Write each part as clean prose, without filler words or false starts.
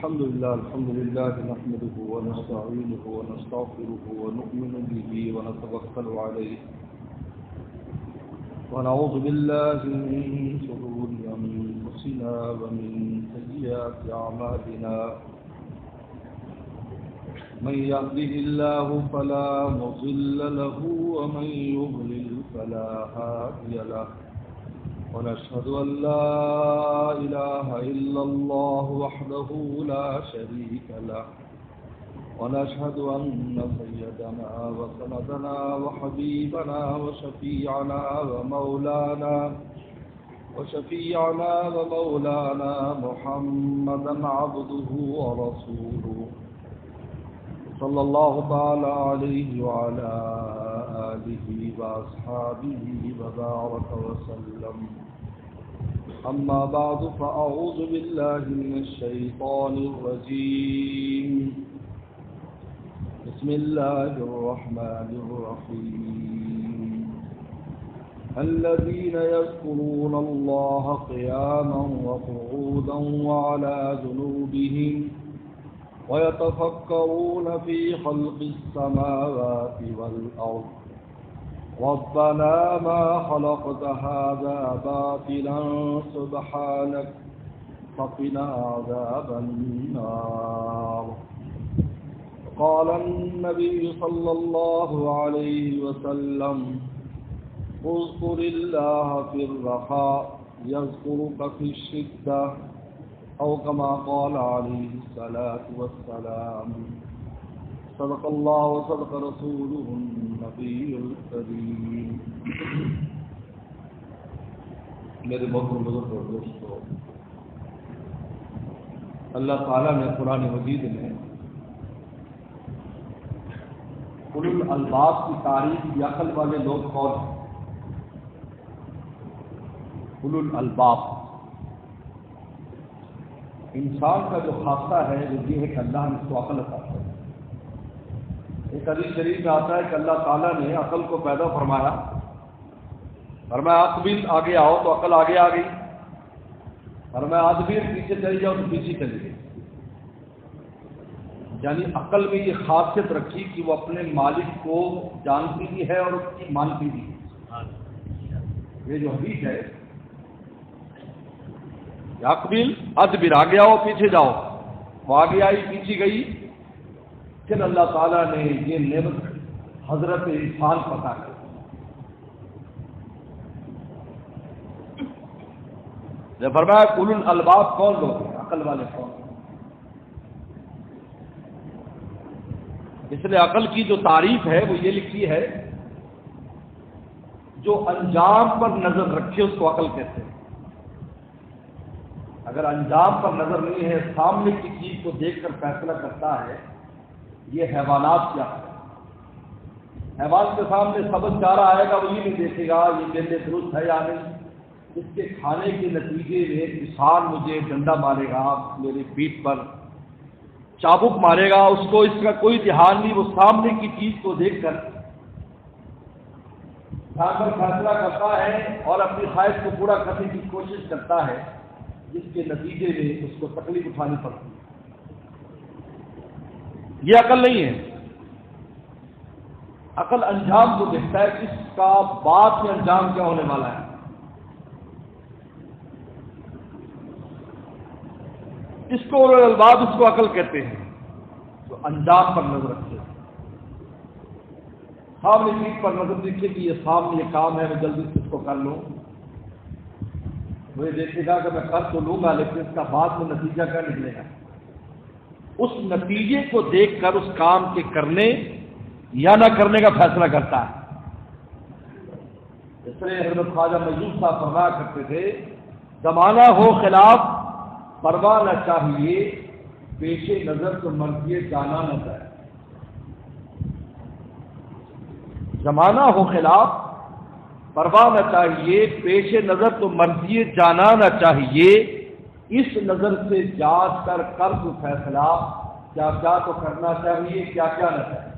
الحمد لله نحمده ونستعينه ونستغفره ونؤمن به ونتوكل عليه ونعوذ بالله من شرور أنفسنا ومن سيئات أعمالنا من يهده الله فلا مضل له ومن يضلل فلا هادي له ونشهد أن لا إله إلا الله وحده لا شريك له ونشهد أن سيدنا وسندنا وحبيبنا وشفيعنا ومولانا محمدا عبده ورسوله صلى الله تعالى عليه وعلى آله وأصحابه وبارك وسلم. أما بعد فأعوذ بالله من الشيطان الرجيم. بسم الله الرحمن الرحيم. الذين يذكرون الله قياما وقعودا وعلى جنوبهم ويتفكرون في خلق السماوات والأرض ربنا ما خلقت هذا باطلا سبحانك فقنا عذاب النار. قال النبي صلى الله عليه وسلم اذكر الله في الرخاء يذكرك في الشدة أو كما قال عليه الصلاة والسلام. صدق الله وصدق رسوله النبي الكريم. میرے محترم بزرگ اور دوستو، اللہ تعالیٰ نے قرآن مجید میں اولو الالباب کی تعریف کی، عقل والے لوگ کون ہیں؟ اولو الالباب انسان کا جو خاصہ ہے وہ یہ ہے کہ اللہ نے اس کو عقل عطا کی. ایک حدیث شریف میں آتا ہے کہ اللہ تعالیٰ نے عقل کو پیدا فرمایا عقبل آگے آؤ تو عقل آگے آ گئی، فرمایا ادبیر پیچھے چلی جاؤ تو پیچھے چلی گئی. یعنی عقل میں یہ خاصیت رکھی کہ وہ اپنے مالک کو جانتی بھی ہے اور اس کی مانتی بھی ہے. یہ جو حدیث ہے عقبل ادبر، آگے آؤ پیچھے جاؤ، وہ آگے آئی پیچھے گئی. پھر اللہ تعالیٰ نے یہ نعمت حضرت انسان پتا کی. جب فرمایا اولو الالباب کون لوگ ہیں، عقل والے کون؟ اس لیے عقل کی جو تعریف ہے وہ یہ لکھی ہے، جو انجام پر نظر رکھے اس کو عقل کہتے ہیں. اگر انجام پر نظر نہیں ہے، سامنے کی چیز کو دیکھ کر فیصلہ کرتا ہے، یہ حیوانات کیا ہے. حیوان کے سامنے سبز چارہ آئے گا، وہ یہ نہیں دیکھے گا یہ میرے لیے درست ہے یا نہیں. اس کے کھانے کے نتیجے میں کسان مجھے ڈنڈا مارے گا، میری پیٹھ پر چابک مارے گا، اس کو اس کا کوئی دھیان نہیں. وہ سامنے کی چیز کو دیکھ کر فیصلہ کرتا ہے اور اپنی خواہش کو پورا کرنے کی کوشش کرتا ہے، جس کے نتیجے میں اس کو تکلیف اٹھانی پڑتی ہے. یہ عقل نہیں ہے. عقل انجام کو دیکھتا ہے، اس کا بعد میں انجام کیا ہونے والا ہے. اس کو اولو الالباب اس کو عقل کہتے ہیں، تو انجام پر نظر رکھتے ہیں. سامنے چیز پر نظر رکھے کہ یہ سامنے یہ کام ہے، میں جلدی سے اس کو کر لوں. وہ یہ دیکھے گا کہ میں کر تو لوں گا، لیکن اس کا بعد میں نتیجہ کیا نکلے گا. اس نتیجے کو دیکھ کر اس کام کے کرنے یا نہ کرنے کا فیصلہ کرتا ہے. اس طرح حضرت خواجہ مجذوب صاحب فرمایا کرتے تھے، زمانہ ہو خلاف پرواہ نہ چاہیے، پیش نظر تو مرضی جانا نہ چاہیے. زمانہ ہو خلاف پرواہ نہ چاہیے، پیش نظر تو مرضی جانا نہ چاہیے. اس نظر سے جانچ کر تو فیصلہ، کیا کیا تو کرنا چاہیے، کیا کیا نہ چاہیے.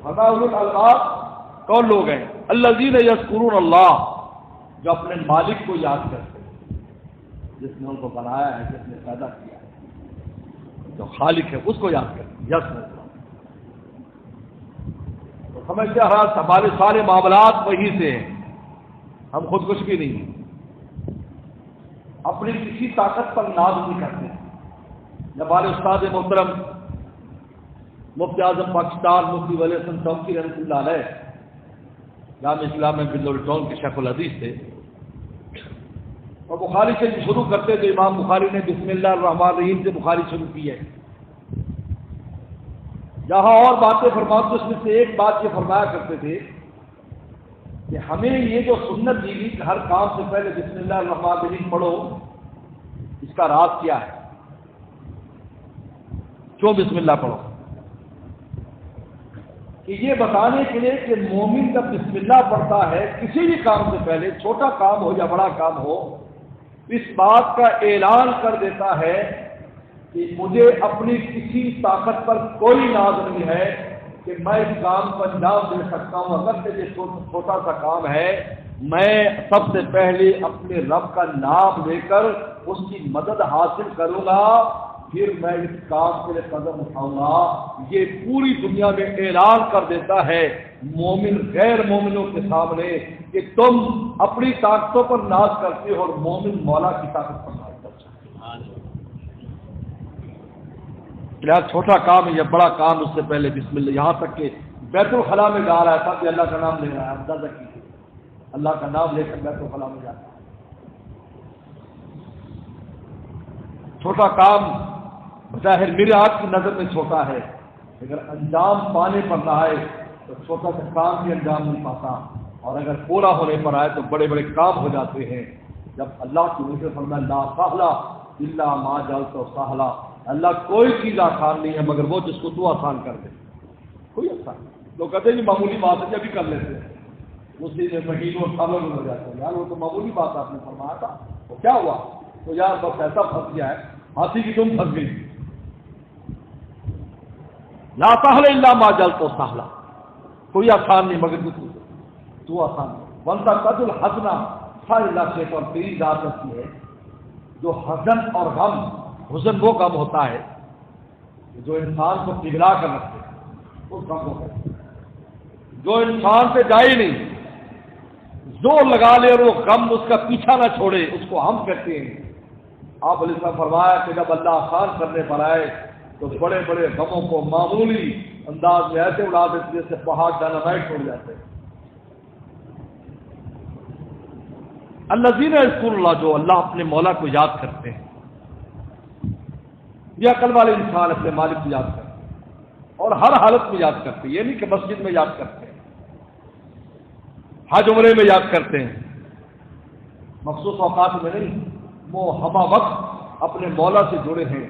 اولو الالباب کون لوگ ہیں؟ الذین یذکرون اللہ، جو اپنے مالک کو یاد کرتے ہیں. جس نے ان کو بنایا ہے، جس نے پیدا کیا ہے، جو خالق ہے اس کو یاد کریں. یس تو سمجھتے ہمارے سارے معاملات وہی سے ہیں، ہم خود کچھ بھی نہیں ہیں، اپنی کسی طاقت پر ناز نہیں کرتے. جب ہمارے استاد محترم مفتی اعظم پاکستان مفتی ولی حسن چوکی رحمۃ اللہ علیہ جامعہ اسلامیہ بلور ٹاؤن کے شیخ الحدیث تھے، اور بخاری سے شروع کرتے تو امام بخاری نے بسم اللہ الرحمن الرحیم سے بخاری شروع کی ہے. جہاں اور باتیں فرماتے اس میں سے ایک بات یہ فرمایا کرتے تھے کہ ہمیں یہ جو سنت دی گئی کہ ہر کام سے پہلے بسم اللہ الرحمن الرحیم پڑھو، اس کا راز کیا ہے؟ کیوں بسم اللہ پڑھو؟ کہ یہ بتانے کے لیے کہ مومن جب بسم اللہ پڑھتا ہے کسی بھی کام سے پہلے، چھوٹا کام ہو یا بڑا کام ہو، اس بات کا اعلان کر دیتا ہے کہ مجھے اپنی کسی طاقت پر کوئی ناز نہیں ہے کہ میں اس کام کو انجام دے سکتا ہوں. اگر سے یہ چھوٹا سا کام ہے، میں سب سے پہلے اپنے رب کا نام لے کر اس کی مدد حاصل کروں گا، پھر میں اس کام کے لیے قدم اٹھاؤں گا. یہ پوری دنیا میں اعلان کر دیتا ہے مومن غیر مومنوں کے سامنے کہ تم اپنی طاقتوں پر ناز کرتے ہو اور مومن مولا کی طاقت پر ناز کرتے ہو. چھوٹا کام ہے یا بڑا کام، اس سے پہلے بسم اللہ. یہاں تک کہ بیت الخلاء میں جا رہا ہے تب بھی اللہ کا نام لے رہا ہے. اندازہ کیجیے، اللہ کا نام لے کر بیت الخلاء میں جاتا ہے. چھوٹا کام ظاہر میرے آپ کی نظر میں چھوٹا ہے، اگر انجام پانے پر نہ آئے تو چھوٹا سا کام بھی انجام نہیں پاتا، اور اگر پورا ہونے پر آئے تو بڑے بڑے کام ہو جاتے ہیں. جب اللہ کی وجہ سے فرمایا لا سہلا الا ما جعلتہ سہلا، اللہ کوئی چیز آسان نہیں ہے مگر وہ جس کو تو آسان کر دے. کوئی آسان نہیں. لوگ کہتے ہیں یہ معمولی بات ہے، جب بھی کر لیتے ہیں اسی میں مہینوں اور سالوں میں ہو جاتے ہیں. یار وہ تو معمولی بات آپ نے فرمایا تھا، وہ کیا ہوا؟ تو یار بس ایسا پھنس گیا ہے، ہاتھی کی تم پھنس گئی. لا سہل الا ما جعلتہ سہلا، کوئی آسان نہیں مگر تو آسان ہے. بنتا قد الحزن سارے علاقے پر تیری ذات ہوتی ہے جو حزن اور غم. حزن وہ غم ہوتا ہے جو انسان کو پگھلا کر رکھتے ہیں، اس غم کو کہتے ہیں جو انسان سے جائے نہیں، زور لگا لے اور وہ غم اس کا پیچھا نہ چھوڑے، اس کو ہم کہتے ہیں. آپ علیہ السلام فرمایا کہ جب اللہ آسان کرنے پر آئے تو بڑے بڑے غموں کو معمولی انداز میں ایسے اڑا دیتے جیسے پہاڑ ڈائنامائٹ چھوڑ جاتے ہیں. الذین یذکرون اللہ، جو اللہ اپنے مولا کو یاد کرتے ہیں. یہ عقل والے انسان اپنے مالک کو یاد کرتے ہیں اور ہر حالت میں یاد کرتے ہیں. یہ نہیں کہ مسجد میں یاد کرتے ہیں، حج عمرے میں یاد کرتے ہیں، مخصوص اوقات میں نہیں. وہ ہمہ وقت اپنے مولا سے جڑے ہیں.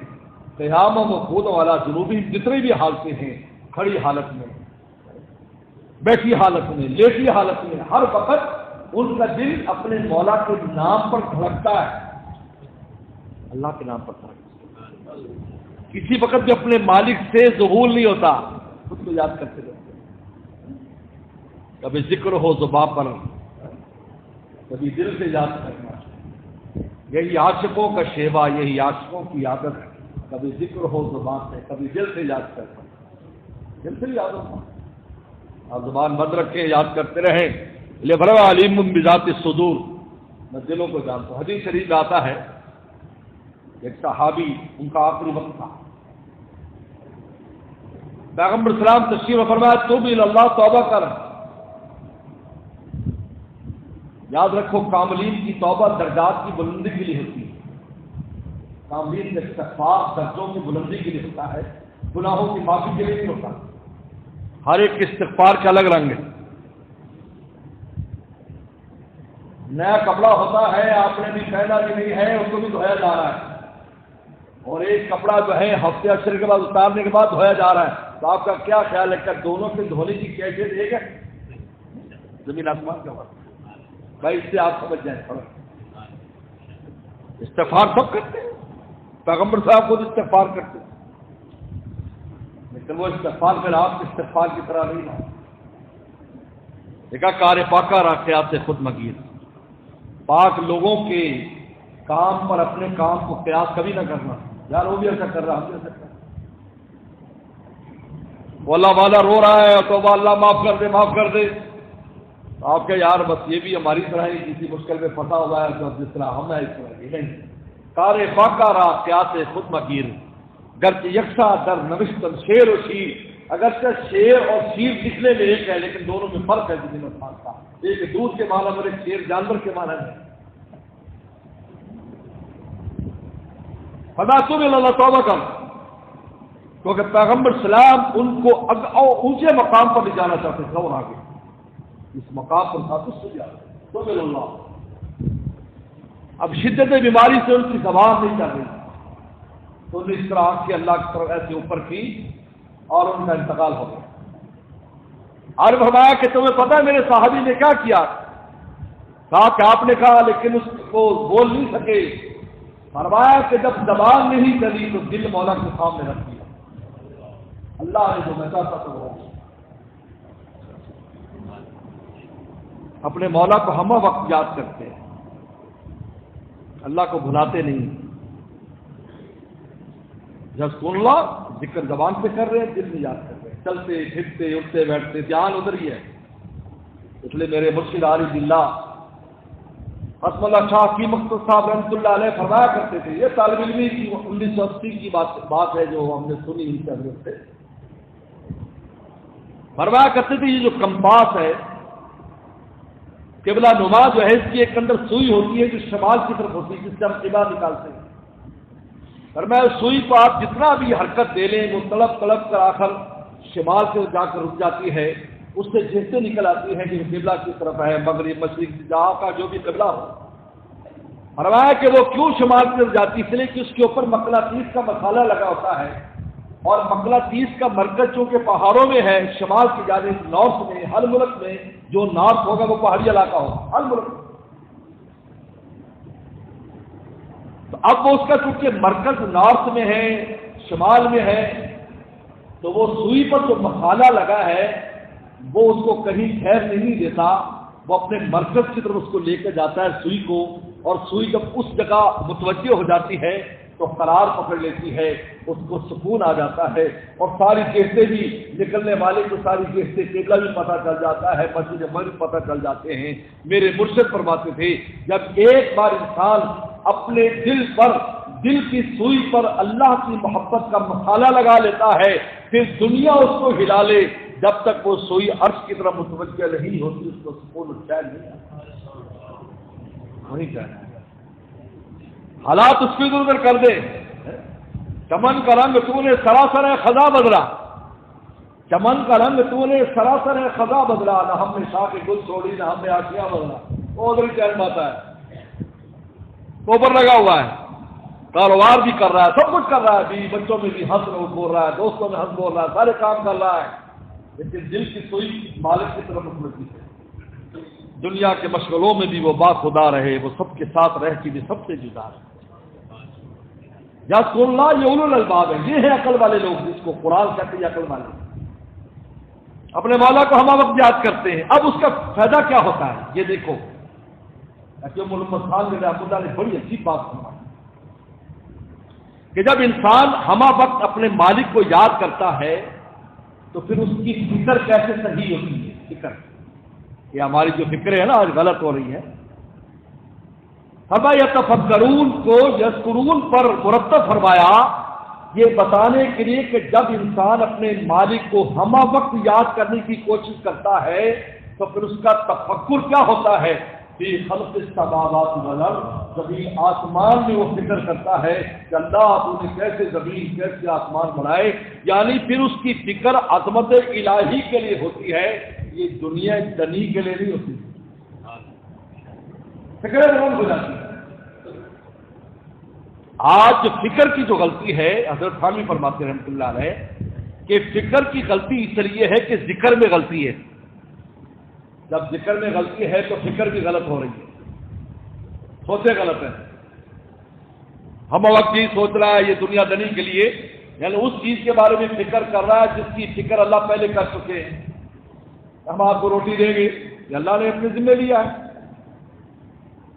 قیام و خود والا جنوبی جتنی بھی حالتیں ہیں، کھڑی حالت میں، بیٹھی حالت میں، لیٹی حالت میں، ہر وقت ان کا دل اپنے مولا کے نام پر دھڑکتا ہے. اللہ کے نام پر دھڑکتا ہے. کسی وقت بھی اپنے مالک سے ذہول نہیں ہوتا، خود کو یاد کرتے رہتے. کبھی ذکر ہو زبان پر، کبھی دل سے یاد کرنا. یہی عاشقوں کا شیوا، یہی عاشقوں کی عادت ہے. کبھی ذکر ہو زبان سے، کبھی دل سے یاد کرنا. دل سے یاد ہوتا، آپ زبان بند رکھیں، یاد کرتے رہیں. لے بھرا علیم بذات الصدور، میں دلوں کو جانتا ہوں. حدیث شریف میں آتا ہے ایک صحابی، ان کا آخری وقت تھا، پیغمبر اسلام تشریف فرمایا توب الی اللہ، توبہ کر. یاد رکھو کاملین کی توبہ درجات کی بلندی کے لیے ہوتی ہے. کاملین کا استغفار درجوں کی بلندی کے لیے ہوتا ہے، گناہوں کی معافی کے لیے نہیں ہوتا. ہر ایک استغفار کا الگ رنگ ہے. نیا کپڑا ہوتا ہے، آپ نے بھی پہنا بھی نہیں ہے، اس کو بھی دھویا جا رہا ہے. اور ایک کپڑا جو ہے ہفتے اشر کے بعد اتارنے کے بعد دھویا جا رہا ہے. تو آپ کا کیا خیال ہے کہ دونوں کے دھونے کی کیفیت ایک ہے؟ زمین آسمان کا فرق. بھائی اس سے آپ سمجھ جائیں. استغفار سب کرتے ہیں، پیغمبر صاحب خود استغفار کرتے ہیں، لیکن وہ استغفار میں آپ کے استغفار کی طرح نہیں رہا. دیکھا کار پاکا راکھے آپ سے خود مگیر. پاک لوگوں کے کام پر اپنے کام کو قیاس کبھی نہ کرنا، یار وہ بھی ایسا کر رہا ہم بھی ایسا کر رہے ہیں، وہ اللہ والا رو رہا ہے تو اللہ معاف کر دے معاف کر دے، آپ کہ یار بس یہ بھی ہماری طرح ہی کسی مشکل میں پھنسا ہوا ہے تو جس طرح ہم ہیں اس طرح ہی نہیں، کار باقا را قیاس خود مگیر گرچہ یکساں در نوشتن شیر و شیر، اگرچہ شیر اور شیر دکھنے میں ایک ہے لیکن دونوں میں فرق ہے جن میں فرق تھا، ایک دودھ کے معنی میں، ایک شیر جانور کے معنی میں۔ خدا تم اللہ توبہ کر، کیونکہ پیغمبر سلام ان کو اونچے مقام پر لے جانا چاہتے تھے، اور آگے اس مقام پر تھا تو جا تو اللہ، اب شدت بیماری سے ان کی زبان نہیں چل رہی، تو انہوں نے اس طرح آنکھ کے اللہ کی طرف ایسے اوپر کی اور ان کا انتقال ہو گیا۔ اور فرمایا کہ تمہیں پتہ ہے میرے صحابی نے کیا کیا؟ کہا کہ آپ نے کہا لیکن اس کو بول نہیں سکے، فرمایا کہ جب زبان نہیں چلی تو دل مولا کے سامنے رکھ دیا، اللہ نے جو میں چاہتا تو ہو۔ اپنے مولا کو ہم وقت یاد کرتے ہیں، اللہ کو بھلاتے نہیں، جب سن اللہ ذکر زبان پہ کر رہے ہیں دل میں یاد کر رہے ہیں، چلتے پھرتے اٹھتے بیٹھتے دھیان ادھر ہی ہے۔ اس لیے میرے مرشد عارف باللہ حسم اللہ شاہ کی مقصد صاحب رحمۃ اللہ علیہ فرمایا کرتے تھے، یہ طالب علمی کی 1980 کی بات ہے جو ہم نے سنی ان سے حضرت سے، فرمایا کرتے تھے یہ جو کمپاس ہے قبلہ نما جو ہے اس کی ایک اندر سوئی ہوتی ہے جو شمال کی طرف ہوتی ہے جس سے ہم قبلہ نکالتے ہیں، فرمایا سوئی کو آپ جتنا بھی حرکت دے لیں وہ تڑپ تڑپ کر آخر شمال سے جا کر رک جاتی ہے، اس سے جیسے نکل آتی ہے کہ قبلہ کی طرف ہے، مغرب مشرق جہاں کا جو بھی قبلہ ہو۔ فرمایا کہ وہ کیوں شمال کی طرف جاتی، اس لیے کہ اس کے اوپر مقناطیس کا مسالہ لگا ہوتا ہے، اور مقناطیس کا مرکز چونکہ پہاڑوں میں ہے، شمال کی جانب نارتھ میں، ہر ملک میں جو نارتھ ہوگا وہ پہاڑی علاقہ ہوگا ہر ملک میں، تو اب وہ اس کا چونکہ مرکز نارتھ میں ہے شمال میں ہے، تو وہ سوئی پر جو مسالہ لگا ہے وہ اس کو کہیں ٹھہر نہیں دیتا، وہ اپنے مرکز کی طرف اس کو لے کے جاتا ہے سوئی کو، اور سوئی جب اس جگہ متوجہ ہو جاتی ہے تو قرار پکڑ لیتی ہے، اس کو سکون آ جاتا ہے، اور ساری گیستے بھی نکلنے والے کو ساری گیستے قبلہ بھی پتہ چل جاتا ہے، مسجد مغرب پتہ چل جاتے ہیں۔ میرے مرشد فرماتے تھے جب ایک بار انسان اپنے دل کی سوئی پر اللہ کی محبت کا مسالہ لگا لیتا ہے، پھر دنیا اس کو ہلا لے، جب تک وہ سوئی عرش کی طرف متوجہ نہیں ہوتی اس کو سکون چین نہیں آتا، وہی کہنا ہے، حالات اس کو ادھر ادھر کر دے۔ چمن کا رنگ تو نے سراسر خزاں بدلا، چمن کا رنگ تو نے سراسر خزاں بدلا، نہ ہم نے شاخ گل چھوڑی نہ ہم نے آشیاں بدلا، وہ ادھر چین پاتا ہے، اوپر لگا ہوا ہے، کاروبار بھی کر رہا ہے، سب کچھ کر رہا ہے، بیوی بچوں میں بھی ہنس بول رہا ہے، دوستوں میں ہنس بول رہا ہے، سارے کام کر رہا ہے، لیکن دل کی سوئی مالک کی طرف متوجہ ہے۔ دنیا کے مشغلوں میں بھی وہ با خدا رہے، وہ سب کے ساتھ رہ کے بھی سب سے جدا رہے۔ یا سن اللہ یہ اولو الالباب ہے، یہ ہے عقل والے لوگ جس کو قرآن کہتے ہیں عقل والے، اپنے مولا کو ہم وقت یاد کرتے ہیں۔ اب اس کا فائدہ کیا ہوتا ہے یہ دیکھو، محمد خان رحمۃ اللہ نے بڑی اچھی بات فرمائی کہ جب انسان ہمہ وقت اپنے مالک کو یاد کرتا ہے تو پھر اس کی فکر کیسے صحیح ہوتی ہے۔ فکر یہ ہماری جو فکر ہے نا آج غلط ہو رہی ہے۔ فرمایا یتفکرون کو یذکرون پر مرتب فرمایا یہ بتانے کے لیے کہ جب انسان اپنے مالک کو ہمہ وقت یاد کرنے کی کوشش کرتا ہے تو پھر اس کا تفکر کیا ہوتا ہے، فی خلق السماوات والارض، زمین آسمان میں وہ فکر کرتا ہے کہ اللہ تو نے کیسے زمین کیسے آسمان بنائے، یعنی پھر اس کی فکر عظمت الہی کے لیے ہوتی ہے، یہ دنیا دنی کے لیے نہیں ہوتی، فکر بلند ہو جاتی ہے۔ آج فکر کی جو غلطی ہے، حضرت تھانوی فرماتے رحمۃ اللہ علیہ کہ فکر کی غلطی اس لیے ہے کہ ذکر میں غلطی ہے، جب ذکر میں غلطی ہے تو فکر بھی غلط ہو رہی ہے، سوچے غلط ہے، ہم وقت یہ سوچ رہا ہے یہ دنیا دنی کے لیے، یعنی اس چیز کے بارے میں فکر کر رہا ہے جس کی فکر اللہ پہلے کر چکے ہیں، ہم آپ کو روٹی دیں گے یہ اللہ نے اپنے ذمہ لیا ہے،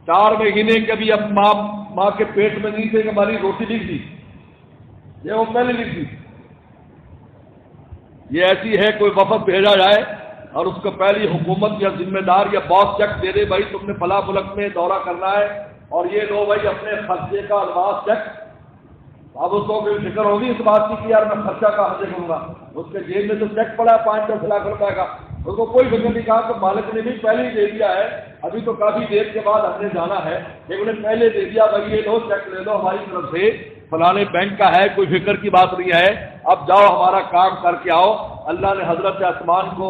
4 مہینے کبھی اب ماں کے پیٹ میں نہیں تھے کہ ہماری روٹی لکھ دی، یہ وہ پہلے لکھ دی. یہ ایسی ہے کوئی وفد بھیجا جائے اور اس کو پہلی حکومت یا ذمہ دار یا باس چیک دے دے، بھائی تم نے فلاں ملک میں دورہ کرنا ہے اور یہ لو بھائی اپنے خرچے کا الواس چیک. اب اس کو کوئی فکر ہوگی اس بات کی کہ یار میں خرچہ کہاں سے کروں گا، اس کے جیب میں تو چیک پڑا ہے 5-10 لاکھ روپے کا، اس کو کوئی فکر نہیں. کہا کہ مالک نے بھی پہلے ہی دے دیا ہے، ابھی تو کافی دیر کے بعد ہم نے جانا ہے، لیکن انہیں پہلے دے دیا بھائی یہ لو چیک لے لو ہماری طرف سے فلانے بینک کا ہے، کوئی فکر کی بات نہیں ہے، اب جاؤ ہمارا کام کر کے آؤ. اللہ نے حضرت آسمان کو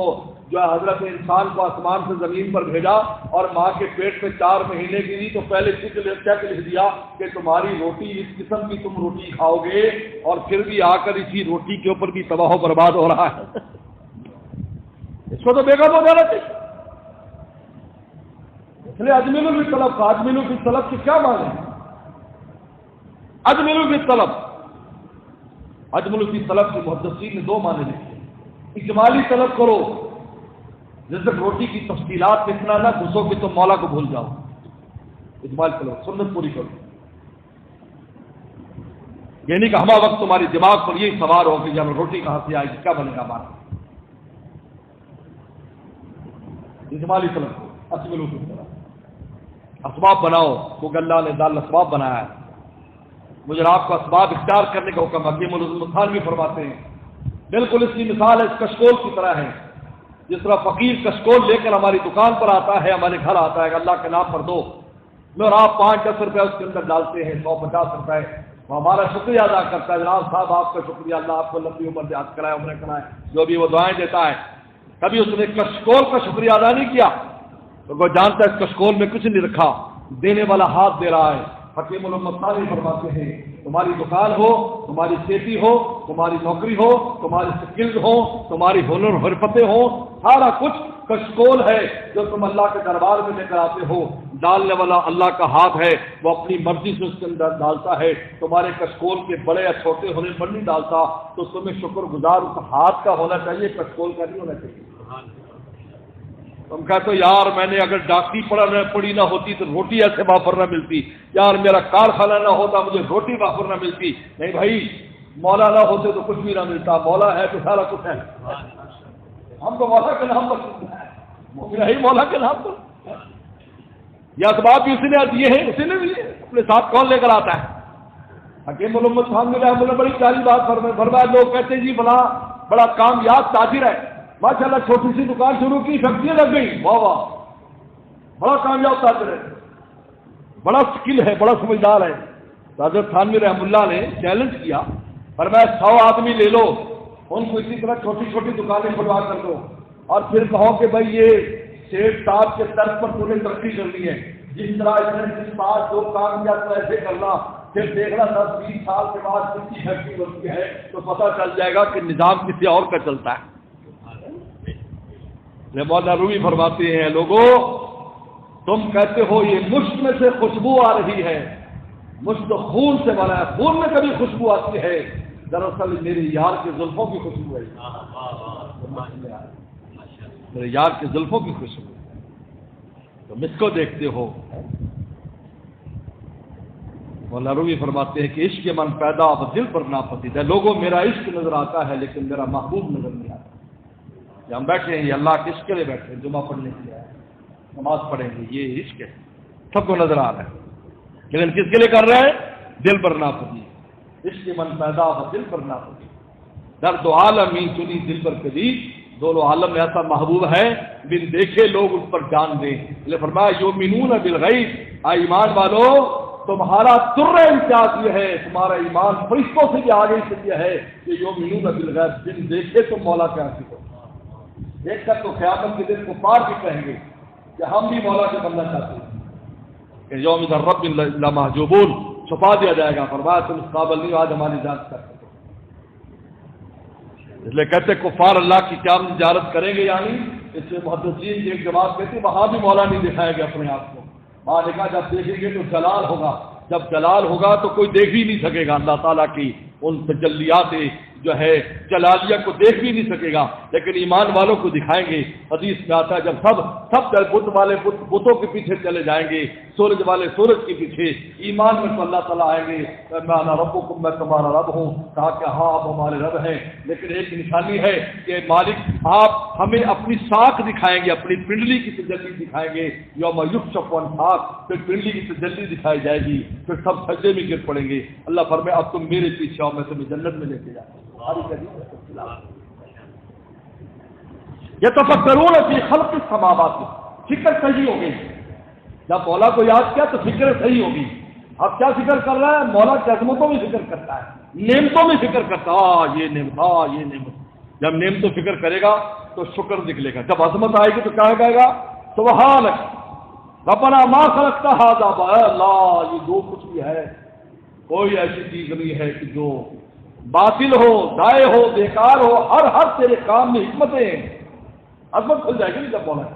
جو ہے حضرت انسان کو آسمان سے زمین پر بھیجا اور ماں کے پیٹ میں 4 مہینے کی دی تو پہلے چیک لکھ دیا کہ تمہاری روٹی اس قسم کی تم روٹی کھاؤ گے، اور پھر بھی آ کر اسی روٹی کے اوپر بھی تباہ و برباد ہو رہا ہے. اس کو تو بے قاب ہو جانا چاہیے. اس لیے اجملو فی طلب کا اجملو فی طلب کے کیا معنی ہے؟ اجملو فی طلب، اجملو فی طلب کے محدثین نے 2 معنی لکھے. اجمالی طلب کرو، جیسے روٹی کی تفصیلات میں اتنا نہ گھسو کہ تم مولا کو بھول جاؤ. اجمالی طلب سنت پوری کرو، یعنی کہ ہما وقت تمہاری دماغ پر یہی سوار ہو کہ جب روٹی کہاں سے آئے گی، کیا بنے گا ہمارا. اجمالی طلب کرو، اجملو فی طلب. اسباب بناؤ، کیونکہ اللہ نے دال اسباب بنایا ہے. مجھے آپ کو اسباب اختیار کرنے کا حکم حکیم الرحمن بھی فرماتے ہیں. بالکل اس کی مثال ہے اس کشکول کی طرح ہے. جس طرح فقیر کشکول لے کر ہماری دکان پر آتا ہے، ہمارے گھر آتا ہے کہ اللہ کے نام پر دو، میں اور آپ 5-10 روپے اس کے اندر ڈالتے ہیں، 150 روپے، وہ ہمارا شکریہ ادا کرتا ہے، جناب صاحب آپ کا شکریہ، اللہ آپ کو لمبی عمر دراز کرائے، عمریں کرائے، جو بھی وہ دعائیں دیتا ہے. کبھی اس نے کشکول کا شکریہ ادا نہیں کیا تو وہ جانتا ہے اس کشکول میں کچھ نہیں رکھا، دینے والا ہاتھ دے رہا ہے. حکیم الامت صالح فرماتے ہیں تمہاری دکان ہو، تمہاری کھیتی ہو، تمہاری نوکری ہو، تمہاری سکلز ہو، تمہاری ہنر حرفتیں ہو، سارا کچھ کشکول ہے جو تم اللہ کے دربار میں لے کر آتے ہو. ڈالنے والا اللہ کا ہاتھ ہے، وہ اپنی مرضی سے اس کے اندر ڈالتا ہے. تمہارے کشکول کے بڑے یا چھوٹے ہونے پر نہیں ڈالتا، تو تمہیں شکر گزار اس ہاتھ کا ہونا چاہیے، کشکول کا نہیں ہونا چاہیے. تم کہتے ہو یار میں نے اگر ڈاکٹری پڑی نہ ہوتی تو روٹی ایسے وافر نہ ملتی، یار میرا کارخانہ نہ ہوتا مجھے روٹی وافر نہ ملتی. نہیں بھائی، مولا نہ ہوتے تو کچھ بھی نہ ملتا، مولا ہے تو سارا کچھ ہے. ہم تو مولا کے نام پر ہی مولا کے نام پر، یہ اسباب بھی اسی نے دیے ہیں، اسی نے بھی اپنے ساتھ کون لے کر آتا ہے. حکیم محمد صاحب نے بڑی پیاری بات فرمایا. لوگ کہتے ہیں جی بڑا کامیاب تاجر ہے، ماشاءاللہ چھوٹی سی دکان شروع کی، فیکٹریاں لگ گئی، واہ واہ، بڑا کامیاب تاجر ہے، بڑا سکل ہے، بڑا سمجھدار ہے. حضرت تھانوی رحم اللہ نے چیلنج کیا، فرمایا 100 آدمی لے لو، ان کو اسی طرح چھوٹی چھوٹی دکانیں کھلوا کر دو، اور پھر کہو کہ بھائی یہ شیخ صاحب کے طرز پر تمہیں ترقی کرنی ہے، جس طرح اس نے جس بات جو کام کیا تو ایسے کرنا. پھر دیکھنا 10-20 سال کے بعد کس کی فیکٹری بنتی ہے تو پتہ چل جائے گا کہ نظام کسی اور کا چلتا ہے. مولانا رومی فرماتے ہیں لوگوں تم کہتے ہو یہ مشک میں سے خوشبو آ رہی ہے، مشک تو خون سے بنا ہے، خون میں کبھی خوشبو آتی ہے، دراصل میری یار کے زلفوں کی خوشبو ہے، میرے یار کے زلفوں کی خوشبو. تم اس کو دیکھتے ہو. مولانا رومی فرماتے ہیں کہ عشق من پیدا اب دل پر ناپسند ہے. لوگوں میرا عشق نظر آتا ہے لیکن میرا محبوب نظر نہیں آتا. ہم بیٹھے ہیں یہ اللہ کے عشق کے لیے بیٹھے ہیں، جمعہ پڑھنے کے لیے نماز پڑھیں گے، یہ عشق ہے، سب کو نظر آ رہا ہے، لیکن کس کے لیے کر رہے ہیں؟ دل پر ناپسند. عشق من پیدا اب دل پر ناپسند، درد و عالمی چنی دل پر کبھی، دونوں عالم میں ایسا محبوب ہے بن دیکھے لوگ اس پر جان دیں. اس لیے فرمایا یؤمنون بالغیب، ایمان والو تمہارا تر امتیاز یہ ہے، تمہارا ایمان فرشتوں سے بھی آگے سے یہ ہے کہ یؤمنون بالغیب، بن دیکھے تم مولا کے عاشق ہو. دیکھ کر تو قیامت کے دن کفار بھی کہیں گے کہ ہم بھی مولا کے بننا چاہتے ہیں کہ یوم رب لا محجوبون، چھپا دیا جائے گا. فرمایا تم اس قابل نہیں آج ہماری جانچ کر سکتے. اس لیے کہتے کفار اللہ کی کیا زیارت کریں گے، یعنی اس سے محدثین کی ایک جماعت کہتی وہاں بھی مولا نہیں دکھائیں گے اپنے آپ کو. وہاں دیکھا جب دیکھیں گے تو جلال ہوگا، جب جلال ہوگا تو کوئی دیکھ بھی نہیں سکے گا اللہ تعالیٰ کی ان تجلیات جو ہے جلالیہ کو دیکھ بھی نہیں سکے گا، لیکن ایمان والوں کو دکھائیں گے. حدیث میں آتا ہے جب سب بت والے بتوں کے پیچھے چلے جائیں گے، سورج والے سورج کے پیچھے، ایمان میں تو اللہ تعالیٰ آئیں گے میں انا ربکم، میں تمہارا رب ہوں، کہا کہ ہاں آپ ہمارے رب ہیں، لیکن ایک نشانی ہے کہ مالک آپ ہمیں اپنی ساکھ دکھائیں گے، اپنی پنڈلی کی تجلی دکھائیں گے، یوم یکشف عن ساق، پھر پنڈلی کی تجلی دکھائی جائے گی، پھر سب سجدے میں گر پڑیں گے، اللہ فرمائے اب تم میرے پیچھے آؤ، میں تمہیں جنت میں لے کے جاؤں۔ یتفکرون فی خلق السماوات، فکر صحیح ہو گئی، جب مولا کو یاد کیا تو فکر صحیح ہوگی۔ اب کیا فکر کر رہا ہے؟ مولا کی عظمتوں میں فکر کرتا ہے، نعمتوں میں فکر کرتا ہے، یہ نعمت، یہ نعمت۔ جب نعمتوں فکر کرے گا تو شکر نکلے گا، جب عظمت آئے گی تو کیا کہے گا؟ سبحانک ربنا ما خلقت ھذا باطلا، اللہ یہ جو کچھ بھی ہے کوئی ایسی چیز نہیں ہے کہ جو باطل ہو، ضائع ہو، بیکار ہو، ہر تیرے کام میں حکمتیں ہیں۔ عظمت کھل جائے گی جب مولا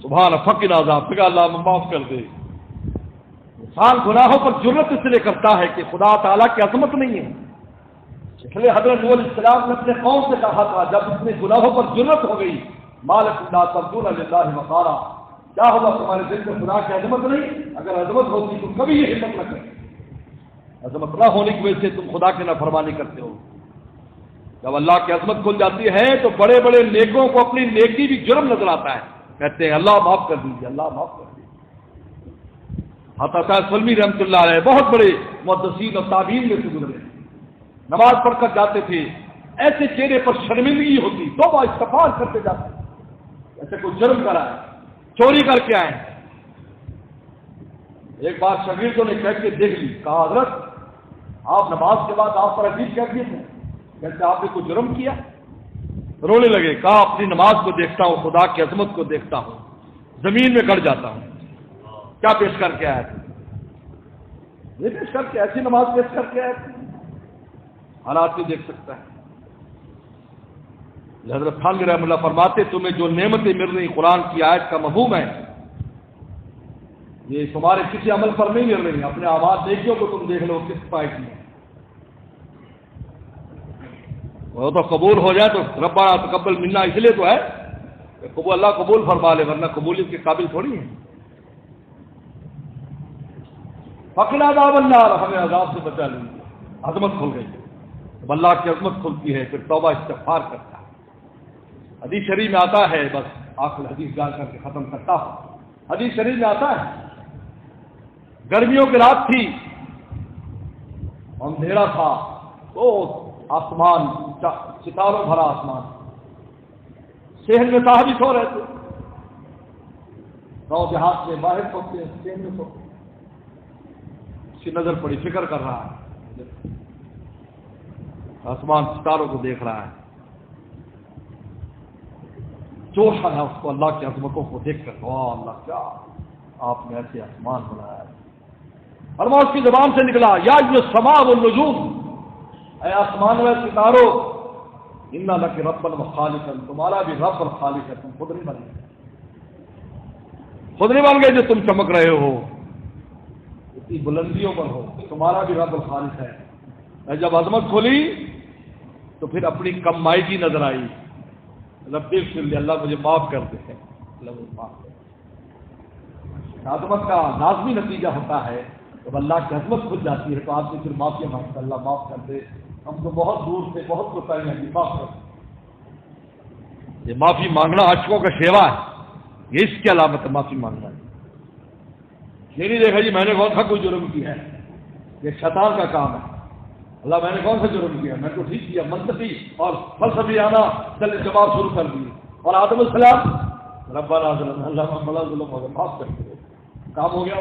سبحان فقنا عذاب، کہ اللہ معاف کر دے۔ انسان گناہوں پر جرت اس لیے کرتا ہے کہ خدا تعالیٰ کی عظمت نہیں ہے، اس لیے حضرت نوح علیہ السلام نے اپنے قوم سے کہا تھا جب اس نے گناہوں پر جرت ہو گئی، مالک لا ترجون للہ وقارا، کیا ہوگا تمہارے دل میں خدا کی عظمت نہیں؟ اگر عظمت ہوتی تو کبھی یہ ہمت نہ کرتے، عظمت نہ ہونے کی وجہ سے تم خدا کی نافرمانی کرتے ہو۔ جب اللہ کی عظمت کھل جاتی ہے تو بڑے بڑے نیکوں کو اپنی نیکی بھی جرم نظر آتا ہے، کہتے ہیں اللہ معاف کر دیجیے، اللہ معاف کر دیجیے۔ حضرت صاحب سلمی رحمۃ اللہ علیہ بہت بڑے محدثین اور تابعین میں سے گزرے، نماز پڑھ کر جاتے تھے، ایسے چہرے پر شرمندگی ہوتی، توبہ استغفار کرتے جاتے، ایسے کوئی جرم کرا ہے، چوری کر کے آئے۔ ایک بار شاگردوں نے کہہ کے دیکھ لی، کہا حضرت آپ نماز کے بعد آپ پر عجیب کہتے ہیں، کہتے آپ نے کوئی جرم کیا؟ رونے لگے، کہا اپنی نماز کو دیکھتا ہوں، خدا کی عظمت کو دیکھتا ہوں، زمین میں گڑ جاتا ہوں۔ کیا پیش کر کے آیا تھا؟ یہ پیش کر کے، ایسی نماز پیش کر کے آیا تھا، حالات بھی دیکھ سکتا ہے۔ حضرت تھانوی رحمۃ اللہ فرماتے تمہیں جو نعمتیں مل رہی قرآن کی آیت کا مفہوم ہے، یہ تمہارے کسی عمل پر نہیں مل رہی، اپنے آواز دیکھو کو تم دیکھ لو کس پائے کی ہے، وہ تو قبول ہو جائے تو ربنا تقبل منا اس لیے تو ہے کہ قبول اللہ قبول فرما لے، ورنہ قبولیت کے قابل تھوڑی ہے۔ فقنا عذاب النار، ہمیں عذاب سے بچا لیجیے۔ عظمت کھل گئی، جب اللہ کی عظمت کھلتی ہے پھر توبہ استغفار کرتا ہے۔ حدیث شریف میں آتا ہے، بس آخر حدیث جان کر کے ختم کرتا ہوں۔ حدیث شریف میں آتا ہے گرمیوں کی رات تھی، اندھیرا تھا، تو آسمان ستاروں بھرا آسمان، صحن میں صاحب ہی سو رہے تھے، گاؤں دیہات میں باہر سوتے ہیں، صحن میں سوتے، اس کی نظر پڑی، فکر کر رہا ہے، آسمان ستاروں کو دیکھ رہا ہے، جوش آیا اس کو اللہ کی عظمتوں کو دیکھ کر، واہ اللہ کیا آپ نے ایسے آسمان بنایا ہے۔ اور وہ اس کی زبان سے نکلا، یا السماء والنجوم، اے آسمان و ستاروں، انا لک ربا و خالقا، تمہارا بھی رب اور خالق ہے، تم خود نہیں بن گئے، خود نہیں بن گئے جو تم چمک رہے ہو، اتنی بلندیوں پر ہو، تمہارا بھی رب اور خالق ہے۔ جب عظمت کھولی تو پھر اپنی کمائیگی نظر آئی، رب اغفر لی، اللہ مجھے معاف کر دے، اللہ مجھے معاف کر دے۔ عظمت کا لازمی نتیجہ ہوتا ہے جب اللہ کی عظمت کھل جاتی ہے تو آپ نے پھر معافی مانگتا، اللہ معاف کر دے، ہم تو بہت دور سے بہت کوتاہی ہیں، معاف کر دے۔ یہ معافی مانگنا عاشقوں کا شیوا ہے، یہ اس کی علامت ہے، معافی مانگنا ہے۔ یہ نہیں دیکھا جی میں نے کون سا کوئی جرم کیا ہے، یہ شیطان کا کام ہے، اللہ میں نے کون سا جرم کیا، میں تو ٹھیک کیا، منطقی اور فلسفی آنا چل جواب شروع کر دیے۔ اور آدم السلام ربنا ظلمنا اللہ ظلم ہو گیا، معاف کر دے، کام ہو گیا۔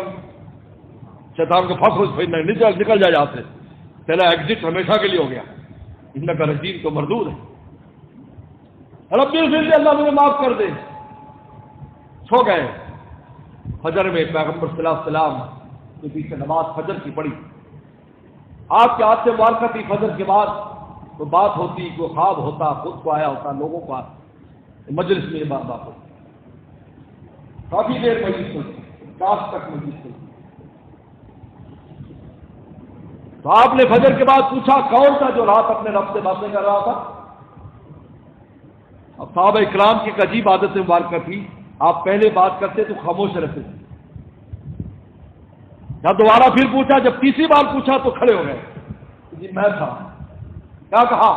شیطان کو پھنس نکل جائے یہاں سے، پہلا ایگزٹ ہمیشہ کے لیے ہو گیا، ان کا رجیم تو مردود ہے، رب اغفر لی، اللہ مجھے معاف کر دے۔ سو گئے، فجر میں پیغمبر صلی اللہ علیہ وسلم کے پیچھے نماز فجر کی پڑھی، آپ کے ہاتھ سے مبارکہ تھی، فجر کے بعد کوئی بات ہوتی، کوئی خواب ہوتا، خود کو آیا ہوتا، لوگوں کو مجلس میں یہ بات ہوتی، کافی دیر مجلس ہوتی، کاش تک مجلس ہوتی۔ تو آپ نے فجر کے بعد پوچھا کون تھا جو رات اپنے رب سے باتیں کر رہا تھا؟ اب صحابہ اکرام کی ایک عجیب عادت مبارکہ تھی، آپ پہلے بات کرتے تو خاموش رہتے تھے، جب دوبارہ پھر پوچھا، جب تیسری بار پوچھا تو کھڑے ہو گئے، جی میں تھا، کیا کہا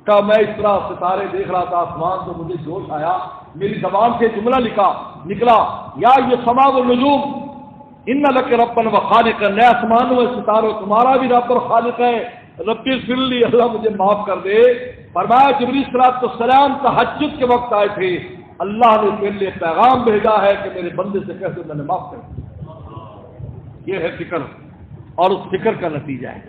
میں اس طرح ستارے دیکھ رہا تھا آسمان تو مجھے جوش آیا، میری زبان سے جملہ نکلا یا یہ سما والنجوم ان لک ربا و خالقا، نئے آسمانوں و ستاروں تمہارا بھی رب اور خالق ہے، رب اغفر لی، اللہ مجھے معاف کر دے۔ فرمایا جبریل صلی السلام تہجد کے وقت آئے تھے، اللہ نے میرے لیے پیغام بھیجا ہے کہ میرے بندے سے کہہ دو میں نے معاف کر دیا۔ یہ ہے فکر، اور اس فکر کا نتیجہ ہے،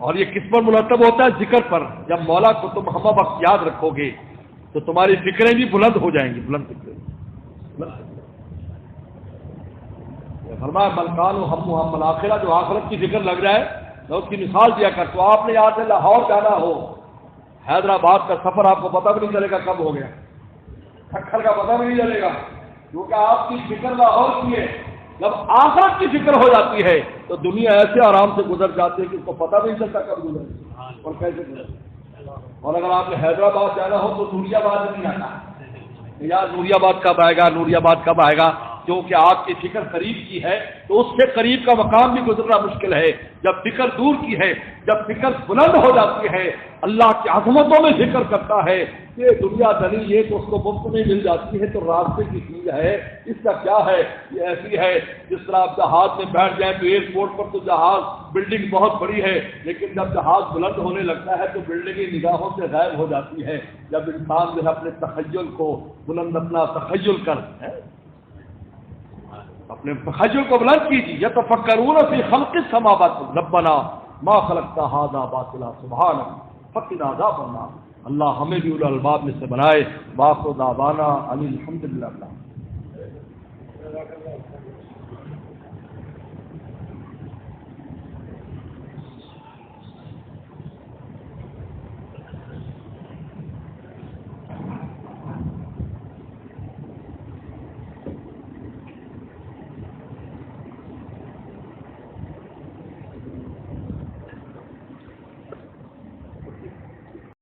اور یہ کس پر مرتب ہوتا ہے؟ ذکر پر۔ جب مولا کو تم ہم وقت یاد رکھو گے تو تمہاری فکریں بھی بلند ہو جائیں گی، بلند فکریں۔ فرمایا ملکان و ہم الآخرہ، جو آخرت کی فکر لگ جائے، میں اس کی مثال دیا کر، تو آپ نے یہاں سے لاہور جانا ہو، حیدرآباد کا سفر آپ کو پتہ بھی نہیں چلے گا کب ہو گیا، کھکھر کا پتہ بھی نہیں چلے گا، کیونکہ آپ کی فکر لاہور کی ہے۔ جب آخرت کی فکر ہو جاتی ہے تو دنیا ایسے آرام سے گزر جاتی ہے کہ اس کو پتہ بھی نہیں چلتا کب گزر اور کیسے گزر۔ اور اگر آپ نے حیدرآباد جانا ہو تو نوری آباد نہیں آنا، یار نوری آباد کب آئے گا، نوری آباد کب آئے گا، کیونکہ آپ کی فکر قریب کی ہے تو اس سے قریب کا مقام بھی گزرنا مشکل ہے۔ جب فکر دور کی ہے، جب فکر بلند ہو جاتی ہے، اللہ کی عظمتوں میں ذکر کرتا ہے کہ دنیا دنی یہ تو اس کو مفت میں مل جاتی ہے تو راستے کی چیز ہے، اس کا کیا ہے؟ یہ ایسی ہے جس طرح آپ جہاز میں بیٹھ جائیں تو ایئرپورٹ پر تو جہاز بلڈنگ بہت بڑی ہے، لیکن جب جہاز بلند ہونے لگتا ہے تو بلڈنگیں نگاہوں سے غائب ہو جاتی ہے۔ جب انسان جو ہے اپنے تخیل کو بلند، اپنا تخیل کر اپنے تخیل کو بلند کیجیے، یتفکرون فی خلق السماوات، ربنا ما خلقت ھذا باطلا سبحانک فقنا عذاب النار۔ اللہ ہمیں بھی اولو الالباب میں سے بنائے۔ وآخر دعوانا ان الحمد للہ۔